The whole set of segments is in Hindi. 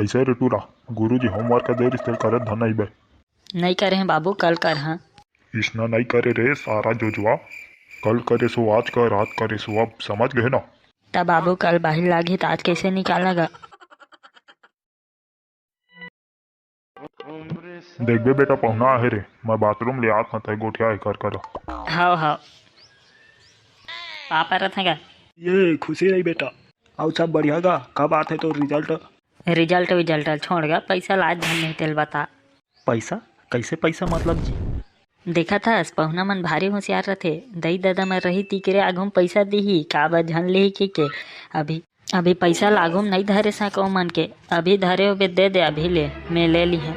कैसे रे टूरा? गुरुजी होमवर्क दे रिश्ते करत धन नहीं बे। नहीं करे हैं बाबू, कल कर। हाँ इसना नहीं करे रे सारा जोजुआ। कल करे सो आज कर, रात करे सो अब, समझ गए ना? तब बाबू कल बाहर लागी तो आज कैसे निकालेगा? देख बे बेटा, पहुना है रे, मैं बाथरूम ले आत न गोठिया है कर। हाँ हाँ पापा रहते हैं ये खुशी रही बेटा। और सब बढ़िया गा? कब आते तो रिजल्ट? का रिजल्ट छोड़ गा, पैसा लाज धन नहीं तेल बता। पैसा? कैसे पैसा मतलब जी? देखा था पहुना मन भारी होशियार रथे, दई दादा में रही तीकरे आगू में पैसा दीही का झन ली के अभी अभी पैसा लागू में नहीं धरे सको मन के, अभी धरे हो दे दे, अभी ले मैं ले ली है।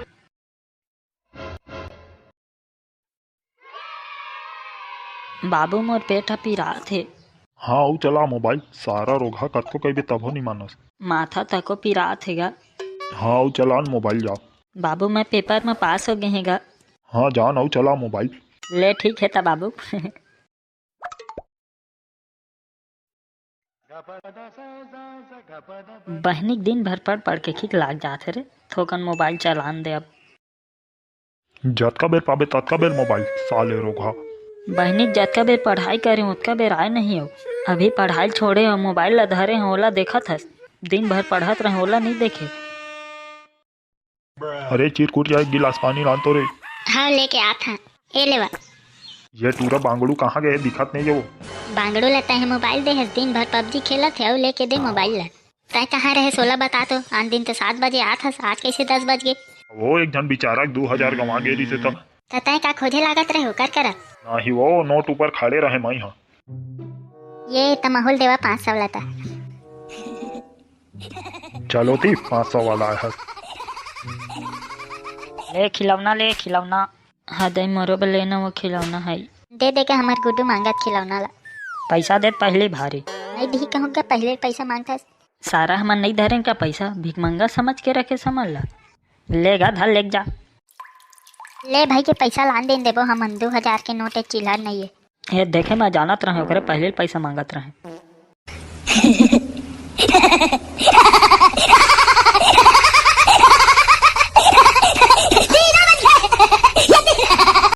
बाबू मोर पेट पीरा थे। हाँ वो चला मोबाइल, सारा रोगा कतको कही तब नहीं मानस। माथा तको पीरा थेगा। हाँ वो चला मोबाइल जा। बाबू मैं पेपर में पास हो गए गा। हाँ जान आओ चला मोबाइल। ले ठीक है तब बाबू। बहनी दिन भर पढ़ के खींच लाग जाते रे, थोकन मोबाइल चलान दे अब। जतका बेर पाबे ततका बेर मोबाइल, साले रोगा। बहनी जतका बेर पढ़ाई करे उतका बेर आए नहीं हो। अभी पढ़ाई छोड़े हो मोबाइल ला धरे हो, ओला देखत हस। दिन भर पढ़त रहे ओला नहीं देखे। अरे चिरकुट या एक गिलास पानी लान तो रे। हाँ लेके आत हूँ, ए लेवा। ये टूरा बांगड़ू कहाँ गए, दिखत नहीं जो। बांगड़ू लेता है मोबाइल दे है, दिन भर पबजी खेलत है, लेके दे मोबाइल ला। तय कहाँ रहे सोला बता तो, आन दिन तो 7 बजे आत हस, आज कैसे 10 बज गए? वो एक जन बेचारा 2000 गंवा गेली से तो तय का खोजे लागत रहे हो कर नहीं, वो नोट ऊपर खड़े रहे मई। हाँ ये तमाहुल देवा 500 लाता। चलो थी 500 वाला है। ले खिलौना। हाँ दई मोरो पे लेना वो खिलौना है। दे दे के हमार गुड्डू मांगत खिलौना ला। पैसा दे पहले भारी। नहीं दी कहूँ क्या पहले पैसा मांगता? सारा हमन नहीं धरे का पैसा, भिख मंगा समझ के रखे समझ ला। लेगा धर ले जा। ले भाई के पैसा लान देन देबो, हम 2000 के नोट एक चिल्हर नहीं है। ये देखे मैं जानत रहे ओकरे पहले पैसा मांगत रहे।